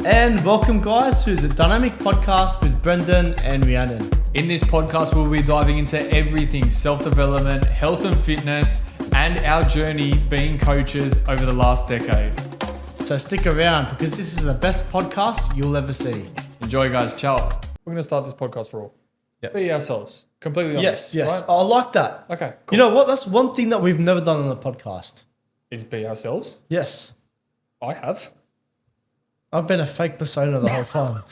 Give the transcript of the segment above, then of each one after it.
And welcome, guys, to the Dynamic Podcast with Brendan and Rhiannon. In this podcast, we'll be diving into everything self-development, health and fitness, and our journey being coaches over the last decade. So stick around because this is the best podcast you'll ever see. Enjoy, guys. Ciao. We're going to start this podcast raw. Yep. Be ourselves. Completely honest. Yes. Right? I like that. Okay, cool. You know what? That's one thing that we've never done on the podcast. Is be ourselves. Yes. I have. I've been a fake persona the whole time.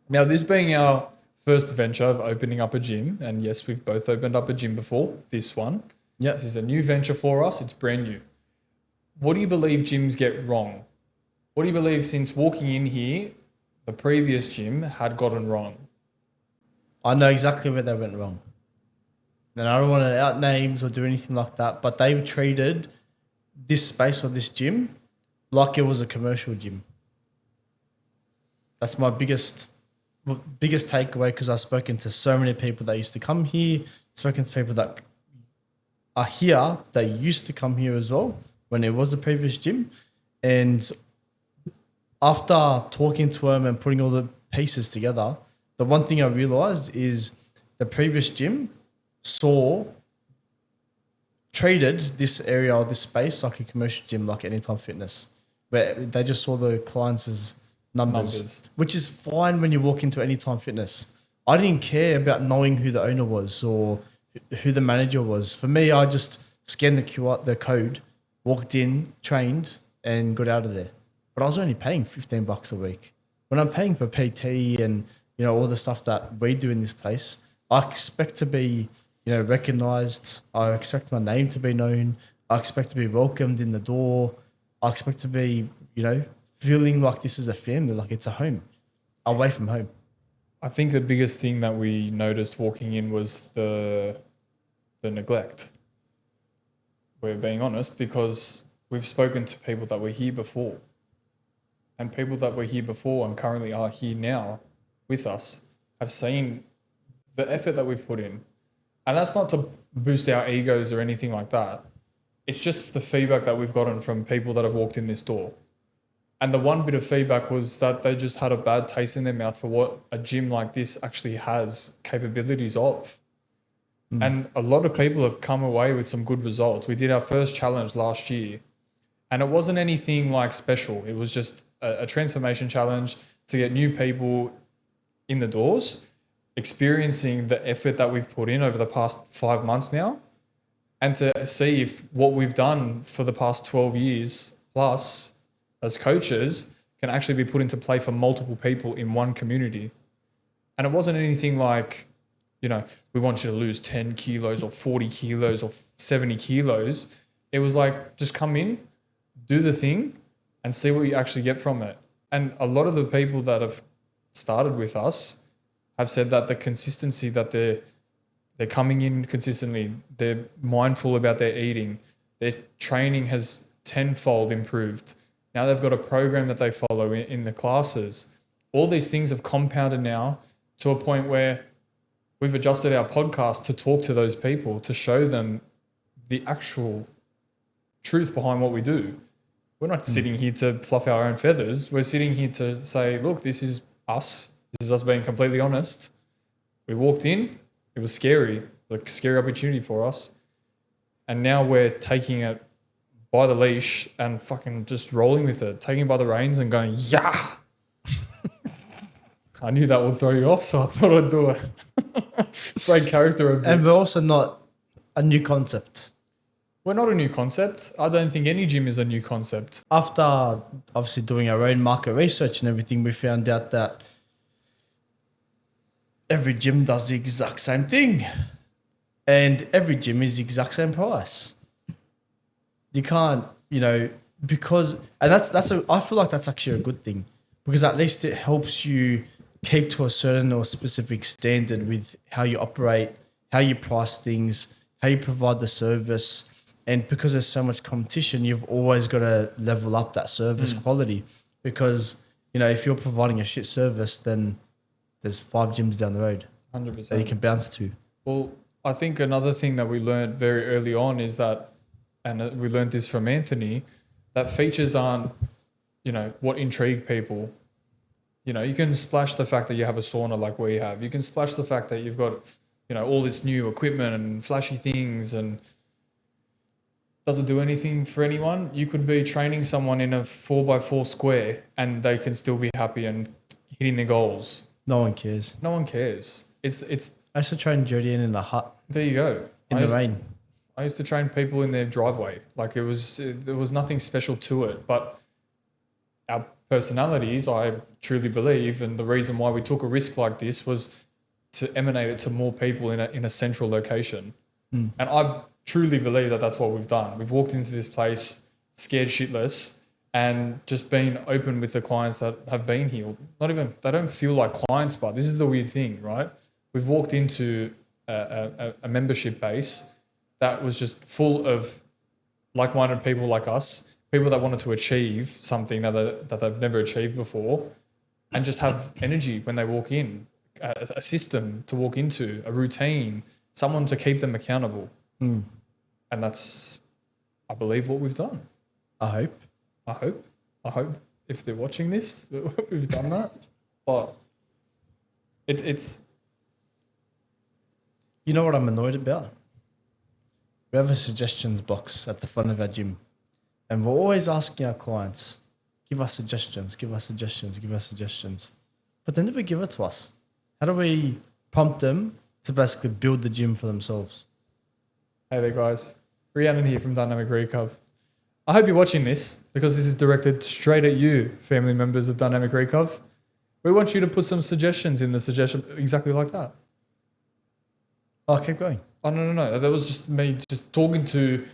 Now, this being our first venture of opening up a gym, and yes, we've both opened up a gym before, this one. Yep. This is a new venture for us. It's brand new. What do you believe gyms get wrong? What do you believe since walking in here, the previous gym had gotten wrong? I know exactly where they went wrong. And I don't want to out names or do anything like that, but they treated this space or this gym like it was a commercial gym. That's my biggest takeaway, because I've spoken to so many people that used to come here, spoken to people that are here that used to come here as well when it was the previous gym. And after talking to them and putting all the pieces together, the one thing I realized is the previous gym treated this area or this space like a commercial gym, like Anytime Fitness, where they just saw the clients as numbers, which is fine when you walk into Anytime Fitness. I didn't care about knowing who the owner was or who the manager was. For me, I just scanned the code, walked in, trained, and got out of there. But I was only paying $15 a week. When I'm paying for PT and all the stuff that we do in this place, I expect to be recognized. I expect my name to be known. I expect to be welcomed in the door. I expect to be, feeling like this is a family, like it's a home, away from home. I think the biggest thing that we noticed walking in was the neglect. We're being honest, because we've spoken to people that were here before, and people that were here before and currently are here now with us have seen the effort that we've put in. And that's not to boost our egos or anything like that. It's just the feedback that we've gotten from people that have walked in this door. And the one bit of feedback was that they just had a bad taste in their mouth for what a gym like this actually has capabilities of. And a lot of people have come away with some good results. We did our first challenge last year, and it wasn't anything like special. It was just a transformation challenge to get new people in the doors, experiencing the effort that we've put in over the past 5 months now, and to see if what we've done for the past 12 years plus as coaches can actually be put into play for multiple people in one community. And it wasn't anything like, we want you to lose 10 kilos or 40 kilos or 70 kilos. It was like, just come in, do the thing, and see what you actually get from it. And a lot of the people that have started with us have said that the consistency that they're coming in consistently, they're mindful about their eating, their training has tenfold improved. Now they've got a program that they follow in the classes. All these things have compounded now to a point where we've adjusted our podcast to talk to those people, to show them the actual truth behind what we do. We're not sitting here to fluff our own feathers. We're sitting here to say, look, this is us. This is us being completely honest. We walked in, it was scary, like a scary opportunity for us. And now we're taking it by the leash and fucking just rolling with it, taking it by the reins and going, yeah. I knew that would throw you off, so I thought I'd do it. Break character a bit. And we're also not a new concept. We're not a new concept. I don't think any gym is a new concept. After obviously doing our own market research and everything, we found out that every gym does the exact same thing. And every gym is the exact same price. You can't, because, and I feel like that's actually a good thing, because at least it helps you keep to a certain or specific standard with how you operate, how you price things, how you provide the service. And because there's so much competition, you've always got to level up that service quality, because, if you're providing a shit service, then there's 5 gyms down the road 100% that you can bounce to. Well, I think another thing that we learned very early on is that, and we learned this from Anthony, that features aren't what intrigued people. You can splash the fact that you have a sauna like we have. You can splash the fact that you've got, all this new equipment and flashy things, and doesn't do anything for anyone. You could be training someone in a 4x4 square and they can still be happy and hitting their goals. No one cares. No one cares. It's I used to train Jody in a hut there you go. in the rain. I used to train people in their driveway. Like there was nothing special to it, but our personalities, I truly believe, and the reason why we took a risk like this was to emanate it to more people in a central location. And I truly believe that that's what we've done. We've walked into this place scared shitless and just been open with the clients that have been here. They don't feel like clients, but this is the weird thing, right? We've walked into a membership base that was just full of like-minded people like us, people that wanted to achieve something that they've never achieved before, and just have energy when they walk in, a system to walk into, a routine, someone to keep them accountable. And that's, I believe, what we've done. I hope If they're watching this, we've done that. But it's. You know what I'm annoyed about? We have a suggestions box at the front of our gym, and we're always asking our clients, give us suggestions, give us suggestions, give us suggestions. But they never give it to us. How do we prompt them to basically build the gym for themselves? Hey there, guys. Rhiannon here from Dynamic Recov. I hope you're watching this because this is directed straight at you, family members of Dynamic Recov. We want you to put some suggestions in the suggestion exactly like that. Oh, keep going. Oh, no. That was just me just talking to...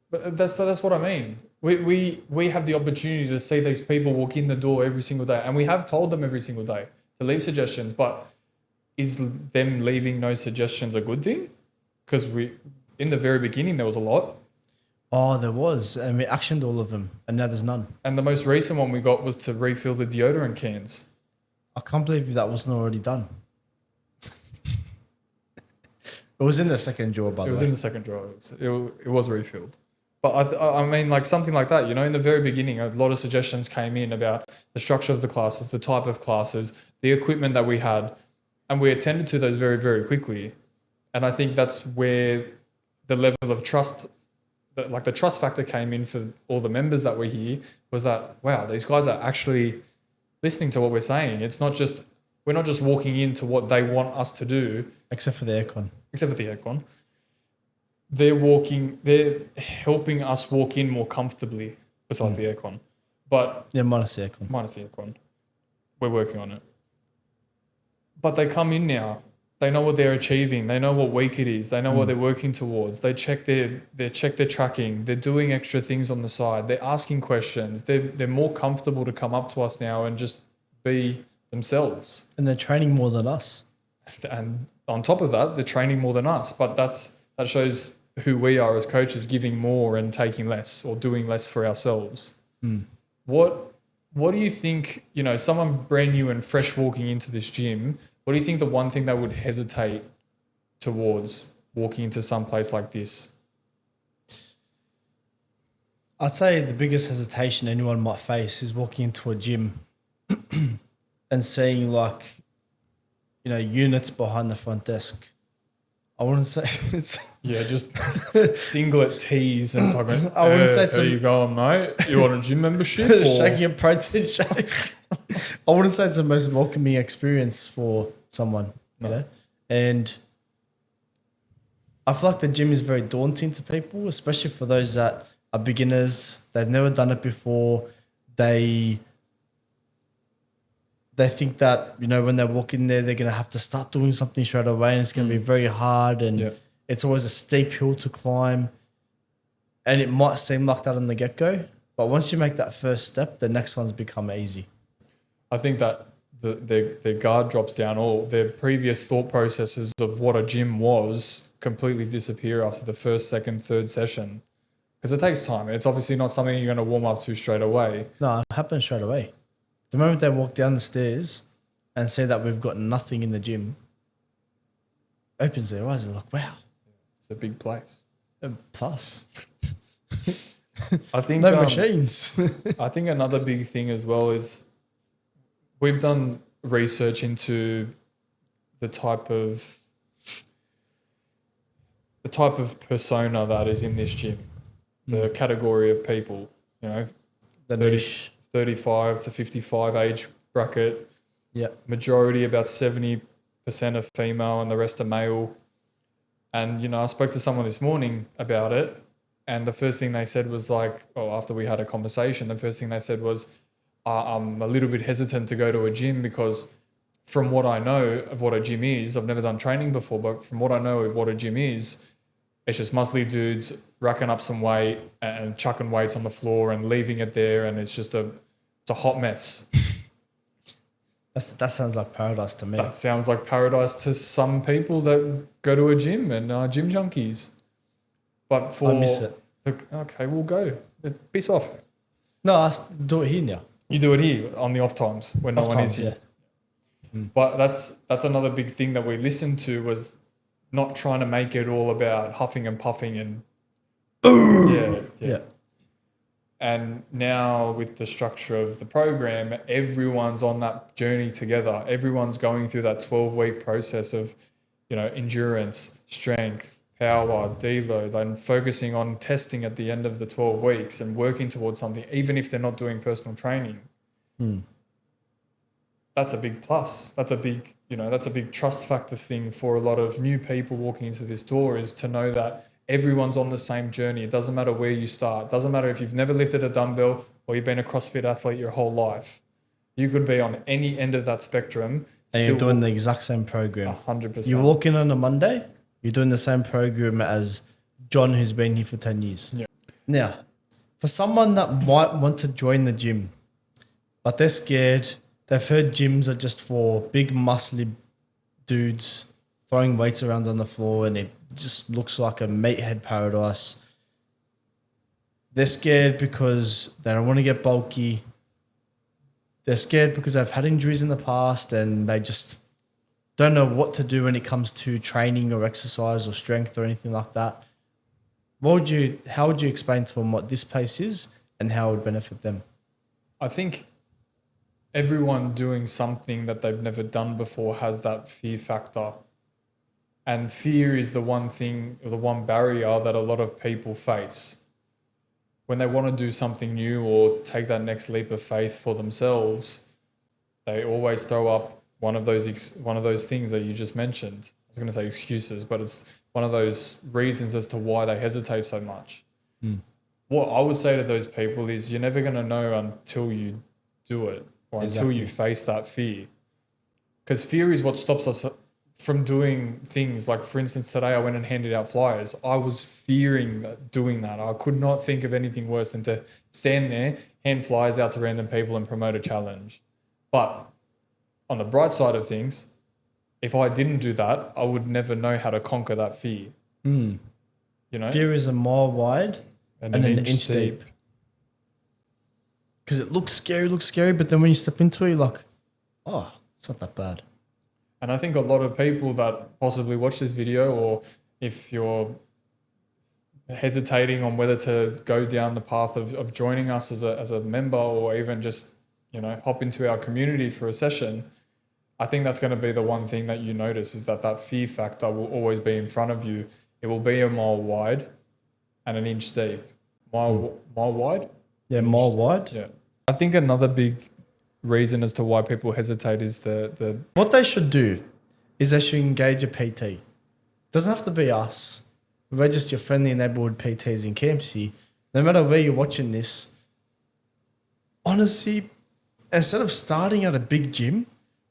But that's what I mean. We have the opportunity to see these people walk in the door every single day, and we have told them every single day to leave suggestions, but is them leaving no suggestions a good thing? Because in the very beginning, there was a lot. Oh, there was, and we actioned all of them, and now there's none. And the most recent one we got was to refill the deodorant cans. I can't believe that wasn't already done. It was in the second drawer, by the way. It was in the second drawer. It was refilled. But I mean, like something like that, in the very beginning, a lot of suggestions came in about the structure of the classes, the type of classes, the equipment that we had, and we attended to those very, very quickly. And I think that's where the level of trust, like the trust factor came in for all the members that were here, was that, wow, these guys are actually listening to what we're saying. We're not just walking into what they want us to do. Except for the aircon. They're helping us walk in more comfortably besides the aircon. But Yeah, minus the aircon. minus the aircon. We're working on it. But they come in now. They know what they're achieving. They know what week it is. They know what they're working towards. They check their tracking. They're doing extra things on the side. They're asking questions. They're more comfortable to come up to us now and just be themselves. And they're training more than us. And on top of that, they're training more than us. But that shows who we are as coaches, giving more and taking less, or doing less for ourselves. What do you think, someone brand new and fresh walking into this gym, what do you think the one thing they would hesitate towards walking into some place like this? I'd say the biggest hesitation anyone might face is walking into a gym and seeing units behind the front desk. I wouldn't say it's... Yeah, just singlet tees and fucking... I wouldn't say it's... How you going, mate? You want a gym membership? Shaking a protein shake. I wouldn't say it's the most welcoming experience for someone, And I feel like the gym is very daunting to people, especially for those that are beginners. They've never done it before. They think that, when they walk in there, they're going to have to start doing something straight away, and it's going to be very hard, and it's always a steep hill to climb. And it might seem like that on the get-go, but once you make that first step, the next ones become easy. I think that their guard drops down, or their previous thought processes of what a gym was completely disappear after the first, second, third session. Because it takes time. It's obviously not something you're going to warm up to straight away. No, it happens straight away. The moment they walk down the stairs and see that we've got nothing in the gym, opens their eyes. They're like, wow. It's a big place. Plus. I think No machines. I think another big thing as well is we've done research into the type of persona that is in this gym, the category of people, you know, The 30, niche. 35 to 55 age bracket, Yeah. majority about 70% are female and the rest are male. And, you know, I spoke to someone this morning about it, and the first thing they said was like, oh, after we had a conversation, the first thing they said was, I'm a little bit hesitant to go to a gym because from what I know of what a gym is, I've never done training before, but from what I know of what a gym is, it's just muscly dudes racking up some weight and chucking weights on the floor and leaving it there, and it's a hot mess. That sounds like paradise to me. That sounds like paradise to some people that go to a gym and are gym junkies. But for I miss it. Okay, we'll go. Piss off. No, I do it here now. You do it here on the off times when no one is here. But that's another big thing that we listened to was not trying to make it all about huffing and puffing and yeah. And now with the structure of the program, everyone's on that journey together. Everyone's going through that 12-week process of, you know, endurance, strength, power, deload, and focusing on testing at the end of the 12 weeks and working towards something, even if they're not doing personal training. That's a big plus. That's a big trust factor thing for a lot of new people walking into this door, is to know that everyone's on the same journey. It doesn't matter where you start. It doesn't matter if you've never lifted a dumbbell or you've been a CrossFit athlete your whole life. You could be on any end of that spectrum. And you're doing the exact same program. 100%. You walk in on a Monday, you're doing the same program as John, who's been here for 10 years. Yeah. Now, for someone that might want to join the gym, but they're scared, they've heard gyms are just for big, muscly dudes throwing weights around on the floor and it just looks like a meathead paradise. They're scared because they don't want to get bulky. They're scared because they've had injuries in the past and they just don't know what to do when it comes to training or exercise or strength or anything like that. How would you explain to them what this place is and how it would benefit them? I think everyone doing something that they've never done before has that fear factor. And fear is the one thing, or the one barrier that a lot of people face. When they want to do something new or take that next leap of faith for themselves, they always throw up one of those things that you just mentioned. I was going to say excuses, but it's one of those reasons as to why they hesitate so much. What I would say to those people is you're never going to know until you do it or until you face that fear. Because fear is what stops us from doing things. Like, for instance, today I went and handed out flyers. I was fearing doing that. I could not think of anything worse than to stand there, hand flyers out to random people and promote a challenge. But on the bright side of things, if I didn't do that, I would never know how to conquer that fear. You know? Fear is a mile wide and an inch deep. Because it looks scary, but then when you step into it, you're like, oh, it's not that bad. And I think a lot of people that possibly watch this video, or if you're hesitating on whether to go down the path of joining us as a member, or even just, you know, hop into our community for a session, I think that's going to be the one thing that you notice, is that fear factor will always be in front of you. It will be a mile wide and an inch deep. Mile wide? Yeah, mile wide. Yeah. I think another big reason as to why people hesitate is the What they should do is they should engage a PT. It doesn't have to be us. We're just your friendly neighborhood PTs in KMC. No matter where you're watching this, honestly, instead of starting at a big gym,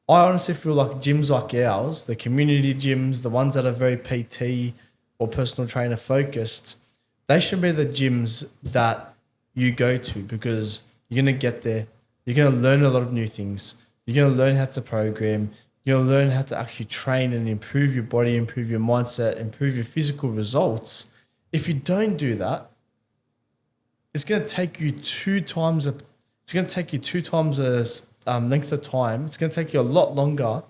I honestly feel like gyms like ours, the community gyms, the ones that are very PT or personal trainer focused, they should be the gyms that you go to, because you're going to get there. You're going to learn a lot of new things. You're going to learn how to program. You're going to learn how to actually train and improve your body, improve your mindset, improve your physical results. If you don't do that, it's going to take you two times as length of time. It's going to take you a lot longer,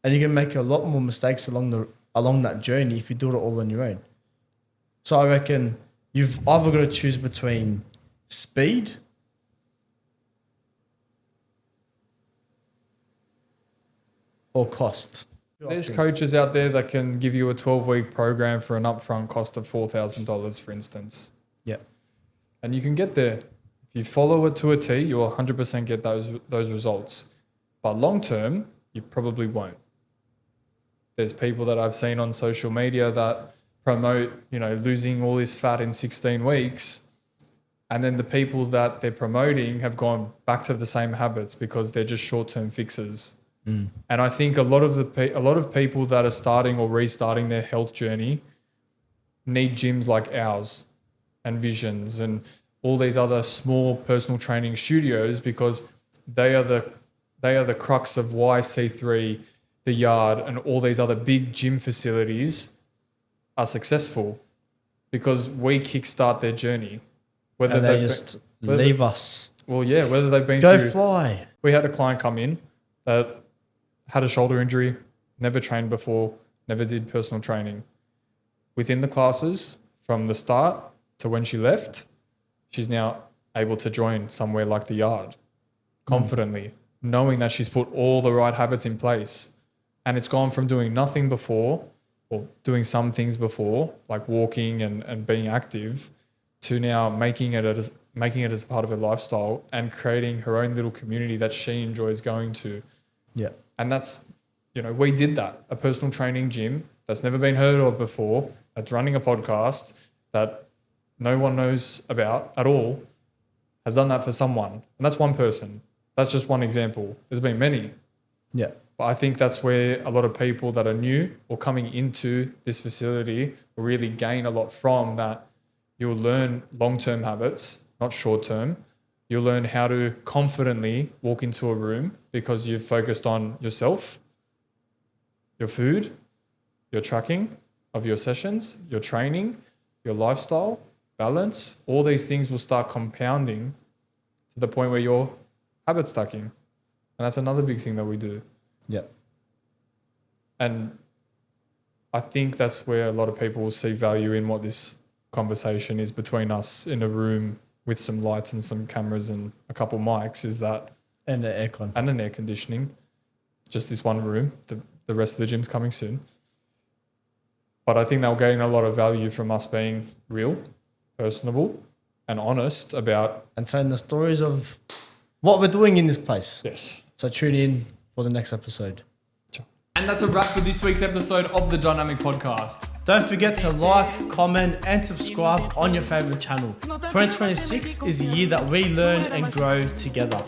and you're going to make a lot more mistakes along that journey if you do it all on your own. So I reckon you've either got to choose between speed, or cost? There's coaches out there that can give you a 12-week program for an upfront cost of $4,000, for instance. Yeah. And you can get there. If you follow it to a T, you'll 100% get those results. But long term, you probably won't. There's people that I've seen on social media that promote, losing all this fat in 16 weeks. And then the people that they're promoting have gone back to the same habits because they're just short-term fixes. And I think a lot of people that are starting or restarting their health journey need gyms like ours and Visions and all these other small personal training studios, because they are the crux of why C3, the Yard, and all these other big gym facilities are successful, because we kickstart their journey. Whether they just leave us. Well, yeah, whether they've been Go through. fly. We had a client come in that had a shoulder injury, never trained before, never did personal training. Within the classes, from the start to when she left, she's now able to join somewhere like the Yard confidently, knowing that she's put all the right habits in place. And it's gone from doing nothing before, or doing some things before, like walking and being active, to now making it as part of her lifestyle and creating her own little community that she enjoys going to. Yeah. And that's, we did that. A personal training gym that's never been heard of before, that's running a podcast that no one knows about at all, has done that for someone. And that's one person. That's just one example. There's been many. Yeah. But I think that's where a lot of people that are new or coming into this facility will really gain a lot from that. You'll learn long-term habits, not short-term. You'll learn how to confidently walk into a room because you've focused on yourself, your food, your tracking of your sessions, your training, your lifestyle, balance. All these things will start compounding to the point where you're habit stacking. And that's another big thing that we do. Yeah. And I think that's where a lot of people will see value in what this conversation is between us in a room with some lights and some cameras and a couple mics, is that, and the aircon and an air conditioning, just this one room. The rest of the gym's coming soon. But I think they'll gain a lot of value from us being real, personable, and honest about, and telling the stories of what we're doing in this place. yes. So tune in for the next episode. And that's a wrap for this week's episode of the Dynamic Podcast. Don't forget to like, comment, and subscribe on your favorite channel. 2026 is a year that we learn and grow together.